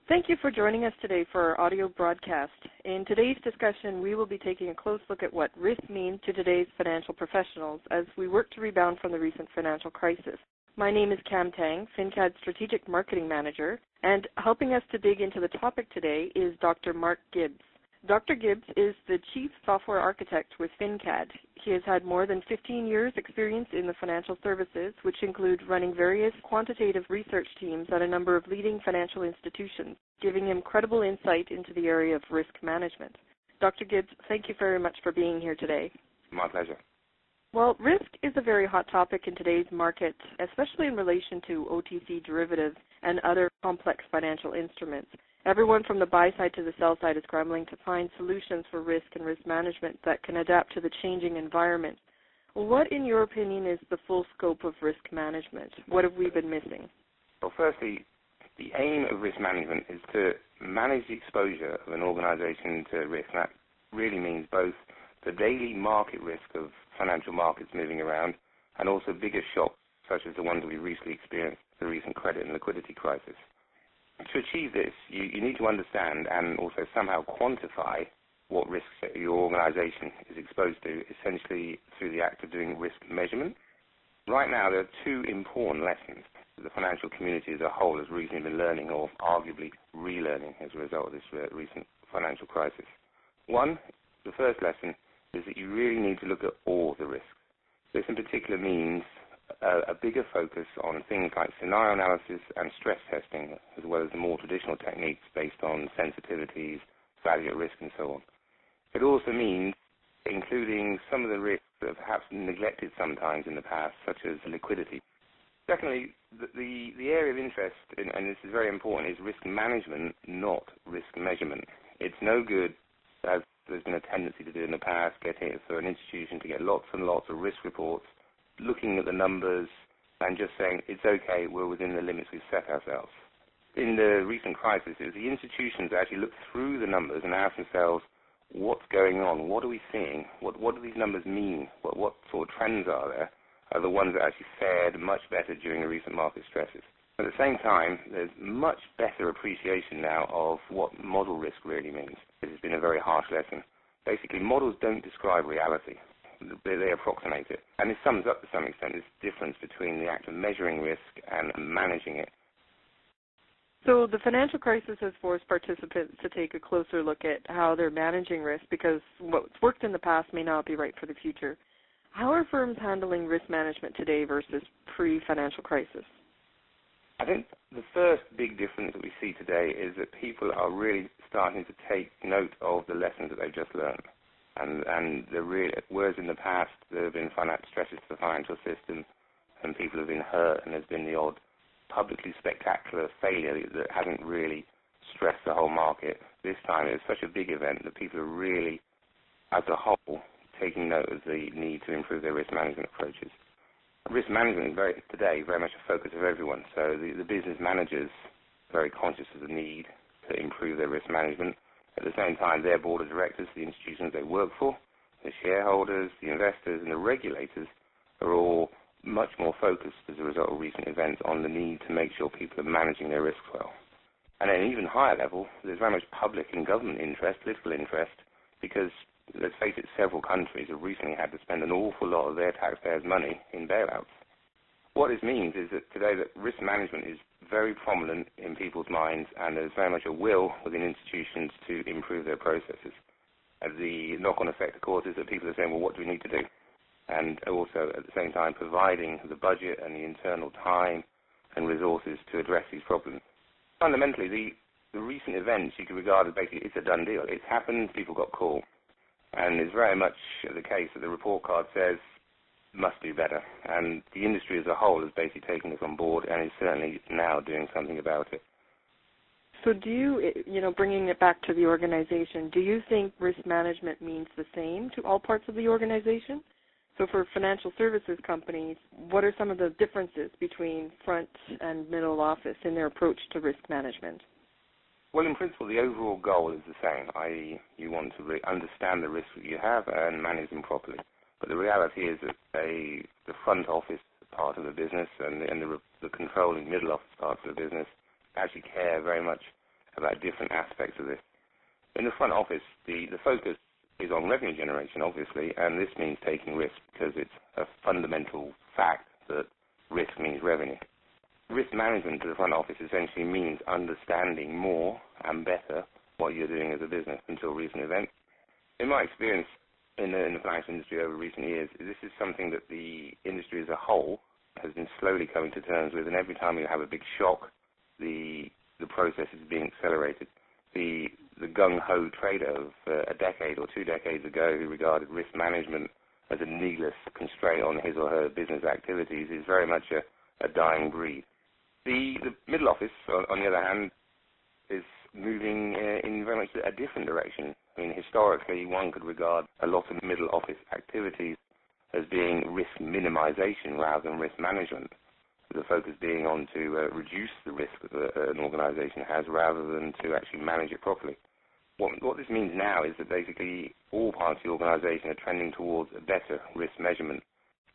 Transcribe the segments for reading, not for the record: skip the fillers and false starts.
Thank you for joining us today for our audio broadcast. In today's discussion, we will be taking a close look at what risk means to today's financial professionals as we work to rebound from the recent financial crisis. My name is Cam Tang, FINCAD Strategic Marketing Manager, and helping us to dig into the topic today is Dr. Mark Gibbs. Dr. Gibbs is the Chief Software Architect with FINCAD. He has had more than 15 years' experience in the financial services, which include running various quantitative research teams at a number of leading financial institutions, giving him credible insight into the area of risk management. Dr. Gibbs, thank you very much for being here today. My pleasure. Well, risk is a very hot topic in today's market, especially in relation to OTC derivatives and other complex financial instruments. Everyone from the buy side to the sell side is scrambling to find solutions for risk and risk management that can adapt to the changing environment. What, in your opinion, is the full scope of risk management? What have we been missing? Well, firstly, the aim of risk management is to manage the exposure of an organization to risk. And that really means both the daily market risk of financial markets moving around and also bigger shocks, such as the ones that we recently experienced, the recent credit and liquidity crisis. To achieve this, you need to understand and also somehow quantify what risks your organization is exposed to, essentially through the act of doing risk measurement. Right now, there are two important lessons that the financial community as a whole has recently been learning, or arguably relearning as a result of this recent financial crisis. One, the first lesson, is that you really need to look at all the risks. This in particular means a bigger focus on things like scenario analysis and stress testing, as well as the more traditional techniques based on sensitivities, value at risk, and so on. It also means including some of the risks that have perhaps been neglected sometimes in the past, such as liquidity. Secondly, the area of interest, and this is very important, is risk management, not risk measurement. It's no good, as there's been a tendency to do in the past, getting it for an institution to get lots and lots of risk reports, looking at the numbers and just saying, it's okay, we're within the limits we've set ourselves. In the recent crisis, it was the institutions that actually looked through the numbers and asked themselves, what's going on? What are we seeing? What do these numbers mean? What sort of trends are there? Are the ones that actually fared much better during the recent market stresses. At the same time, there's much better appreciation now of what model risk really means. This has been a very harsh lesson. Basically, models don't describe reality. They approximate it. And this sums up to some extent this difference between the act of measuring risk and managing it. So the financial crisis has forced participants to take a closer look at how they're managing risk because what's worked in the past may not be right for the future. How are firms handling risk management today versus pre-financial crisis? I think the first big difference that we see today is that people are really starting to take note of the lessons that they've just learned. And whereas in the past there have been financial stresses to the financial system and people have been hurt and there's been the odd publicly spectacular failure that hasn't really stressed the whole market, this time it's such a big event that people are really, as a whole, taking note of the need to improve their risk management approaches. Risk management is today very much a focus of everyone, so the business managers are very conscious of the need to improve their risk management. At the same time, their board of directors, the institutions they work for, the shareholders, the investors, and the regulators are all much more focused as a result of recent events on the need to make sure people are managing their risks well. And at an even higher level, there's very much public and government interest, political interest, because, let's face it, several countries have recently had to spend an awful lot of their taxpayers' money in bailouts. What this means is that today that risk management is very prominent in people's minds and there's very much a will within institutions to improve their processes. And the knock-on effect, of course, is that people are saying, well, what do we need to do? And also, at the same time, providing the budget and the internal time and resources to address these problems. Fundamentally, the recent events you can regard as basically it's a done deal. It's happened, people got caught. And it's very much the case that the report card says must do better. And the industry as a whole has basically taken this on board and is certainly now doing something about it. So do you, bringing it back to the organization, do you think risk management means the same to all parts of the organization? So for financial services companies, what are some of the differences between front and middle office in their approach to risk management? Well, in principle, the overall goal is the same, i.e. you want to understand the risks that you have and manage them properly. But the reality is that the front office part of the business and the controlling middle office part of the business actually care very much about different aspects of this. In the front office, the focus is on revenue generation, obviously, and this means taking risk because it's a fundamental fact that risk means revenue. Risk management to the front office essentially means understanding more and better what you're doing as a business until recent events. In my experience in the financial industry over recent years, this is something that the industry as a whole has been slowly coming to terms with, and every time you have a big shock, the process is being accelerated. The gung-ho trader of a decade or 2 decades ago who regarded risk management as a needless constraint on his or her business activities is very much a dying breed. The middle office, on the other hand, is moving in very much a different direction. I mean, historically, one could regard a lot of middle office activities as being risk minimization rather than risk management, the focus being on to reduce the risk that an organization has rather than to actually manage it properly. What this means now is that basically all parts of the organization are trending towards a better risk measurement.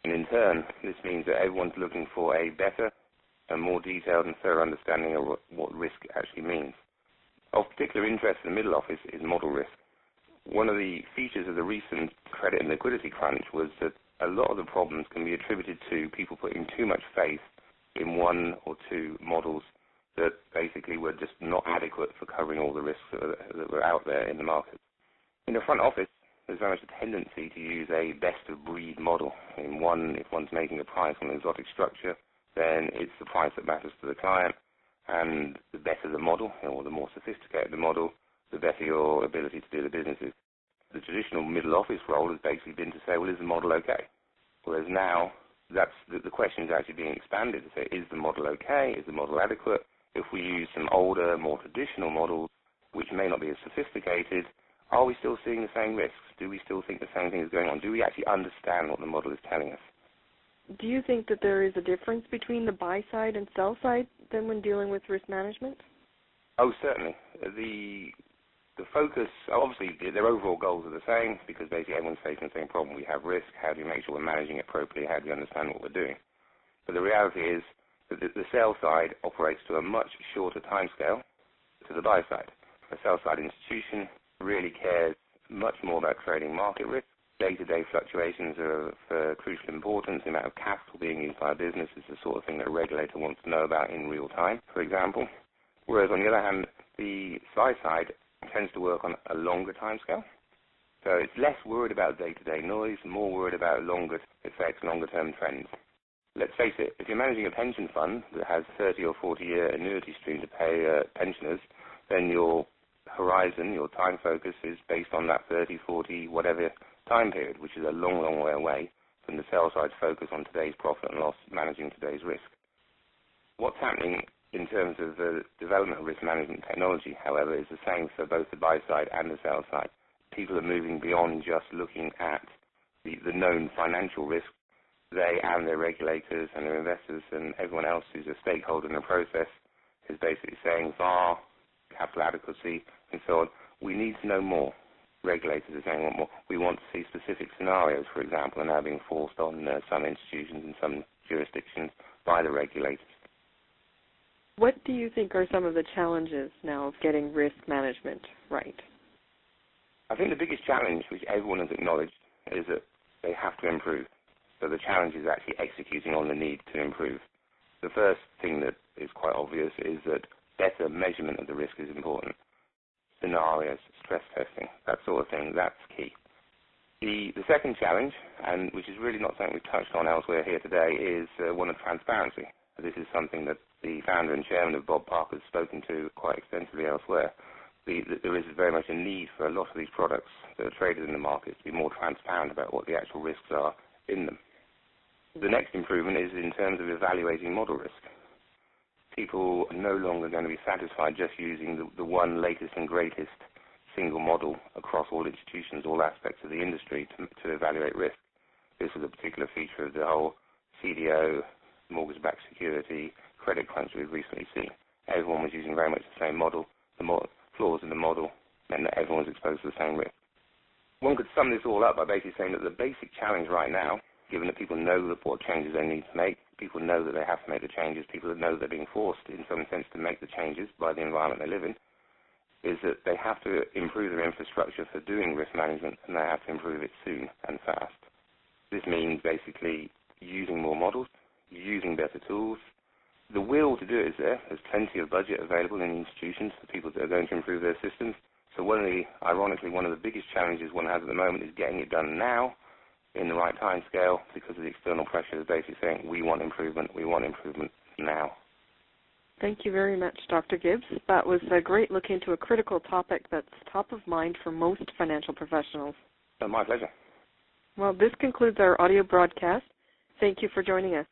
And in turn, this means that everyone's looking for a better and more detailed and thorough understanding of what risk actually means. Of particular interest in the middle office is model risk. One of the features of the recent credit and liquidity crunch was that a lot of the problems can be attributed to people putting too much faith in 1 or 2 models that basically were just not adequate for covering all the risks that were out there in the market. In the front office, there's very much a tendency to use a best-of-breed model. If one's making a price on an exotic structure, then it's the price that matters to the client, and the better the model, or the more sophisticated the model, the better your ability to do the business is. The traditional middle office role has basically been to say, well, is the model okay? Whereas now, the question is actually being expanded to say, is the model okay? Is the model adequate? If we use some older, more traditional models, which may not be as sophisticated, are we still seeing the same risks? Do we still think the same thing is going on? Do we actually understand what the model is telling us? Do you think that there is a difference between the buy side and sell side than when dealing with risk management? Oh, certainly. The focus, obviously, their overall goals are the same because basically everyone's facing the same problem. We have risk. How do you make sure we're managing it appropriately? How do you understand what we're doing? But the reality is that the sell side operates to a much shorter timescale to the buy side. A sell side institution really cares much more about trading market risk. Day-to-day fluctuations are of crucial importance. The amount of capital being used by a business is the sort of thing that a regulator wants to know about in real time, for example. Whereas, on the other hand, the buy side tends to work on a longer timescale. So it's less worried about day-to-day noise, more worried about longer effects, longer-term trends. Let's face it, if you're managing a pension fund that has 30 or 40-year annuity stream to pay pensioners, then your horizon, your time focus is based on that 30, 40, whatever time period, which is a long, long way away from the sell side's focus on today's profit and loss, managing today's risk. What's happening in terms of the development of risk management technology, however, is the same for both the buy side and the sell side. People are moving beyond just looking at the known financial risk. They and their regulators and their investors and everyone else who's a stakeholder in the process is basically saying VAR, capital adequacy, and so on. We need to know more. Regulators are saying more. We want to see specific scenarios, for example, are now being forced on some institutions and some jurisdictions by the regulators. What do you think are some of the challenges now of getting risk management right? I think the biggest challenge, which everyone has acknowledged, is that they have to improve. So the challenge is actually executing on the need to improve. The first thing that is quite obvious is that better measurement of the risk is important. Scenarios, stress testing, that sort of thing, that's key. The second challenge, and which is really not something we've touched on elsewhere here today, is one of transparency. This is something that the founder and chairman of Bob Parker has spoken to quite extensively elsewhere. There is very much a need for a lot of these products that are traded in the market to be more transparent about what the actual risks are in them. The next improvement is in terms of evaluating model risk. People are no longer going to be satisfied just using the one latest and greatest single model across all institutions, all aspects of the industry to evaluate risk. This is a particular feature of the whole CDO, mortgage-backed security, credit crunch we've recently seen. Everyone was using very much the same model. The flaws in the model meant that everyone was exposed to the same risk. One could sum this all up by basically saying that the basic challenge right now, given that people know what changes they need to make, people know that they have to make the changes, people know that they're being forced in some sense to make the changes by the environment they live in, is that they have to improve their infrastructure for doing risk management, and they have to improve it soon and fast. This means basically using more models, using better tools. The will to do it is there. There's plenty of budget available in institutions for people that are going to improve their systems. So ironically, one of the biggest challenges one has at the moment is getting it done now in the right time scale, because of the external pressure is basically saying, we want improvement now. Thank you very much, Dr. Gibbs. That was a great look into a critical topic that's top of mind for most financial professionals. My pleasure. Well, this concludes our audio broadcast. Thank you for joining us.